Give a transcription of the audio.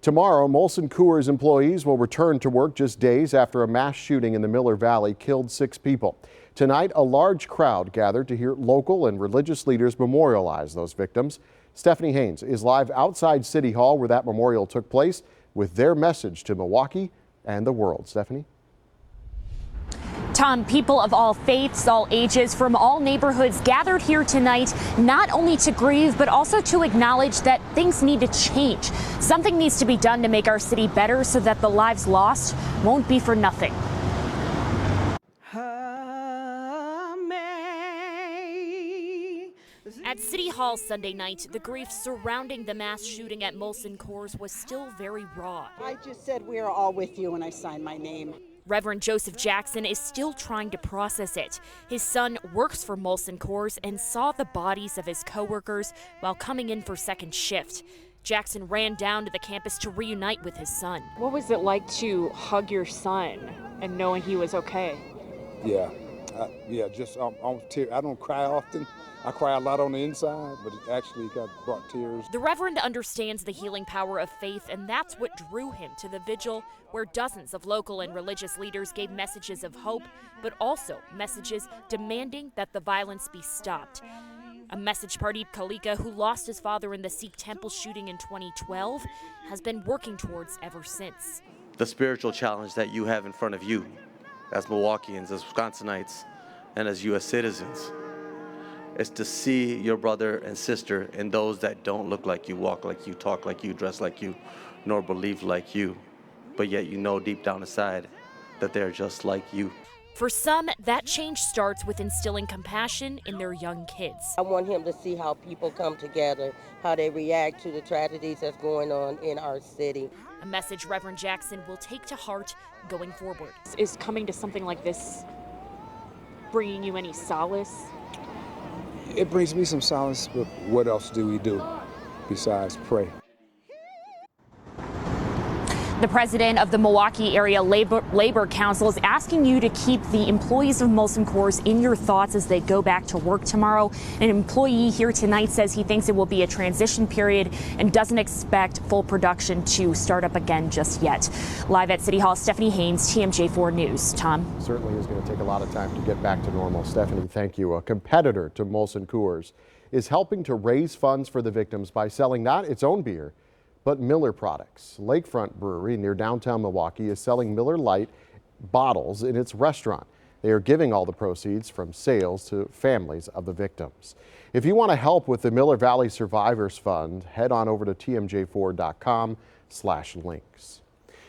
Tomorrow, Molson Coors employees will return to work just days after a mass shooting in the Miller Valley killed 6 people. Tonight, a large crowd gathered to hear local and religious leaders memorialize those victims. Stephanie Haines is live outside City Hall where that memorial took place with their message to Milwaukee and the world. Stephanie? Tom, people of all faiths, all ages, from all neighborhoods gathered here tonight, not only to grieve, but also to acknowledge that things need to change. Something needs to be done to make our city better so that the lives lost won't be for nothing. At City Hall Sunday night, the grief surrounding the mass shooting at Molson Coors was still very raw. I just said we are all with you when I signed my name. Reverend Joseph Jackson is still trying to process it. His son works for Molson Coors and saw the bodies of his coworkers while coming in for second shift. Jackson ran down to the campus to reunite with his son. What was it like to hug your son and knowing he was okay? Yeah, I don't cry often. I cry a lot on the inside, but it actually brought tears. The Reverend understands the healing power of faith, and that's what drew him to the Vigil, where dozens of local and religious leaders gave messages of hope, but also messages demanding that the violence be stopped. A message Pardeep Kalika, who lost his father in the Sikh temple shooting in 2012, has been working towards ever since. The spiritual challenge that you have in front of you as Milwaukeeans, as Wisconsinites, and as U.S. citizens is to see your brother and sister and those that don't look like you, walk like you, talk like you, dress like you, nor believe like you, but yet you know deep down inside that they're just like you. For some, that change starts with instilling compassion in their young kids. I want him to see how people come together, how they react to the tragedies that's going on in our city. A message Reverend Jackson will take to heart going forward. Is coming to something like this bringing you any solace? It brings me some solace, but what else do we do besides pray? The president of the Milwaukee Area Labor Council is asking you to keep the employees of Molson Coors in your thoughts as they go back to work tomorrow. An employee here tonight says he thinks it will be a transition period and doesn't expect full production to start up again just yet. Live at City Hall, Stephanie Haines, TMJ4 News. Tom? Certainly is going to take a lot of time to get back to normal. Stephanie, thank you. A competitor to Molson Coors is helping to raise funds for the victims by selling not its own beer, but Miller products. Lakefront Brewery near downtown Milwaukee is selling Miller Lite bottles in its restaurant. They are giving all the proceeds from sales to families of the victims. If you want to help with the Miller Valley Survivors Fund, head on over to tmj4.com/links.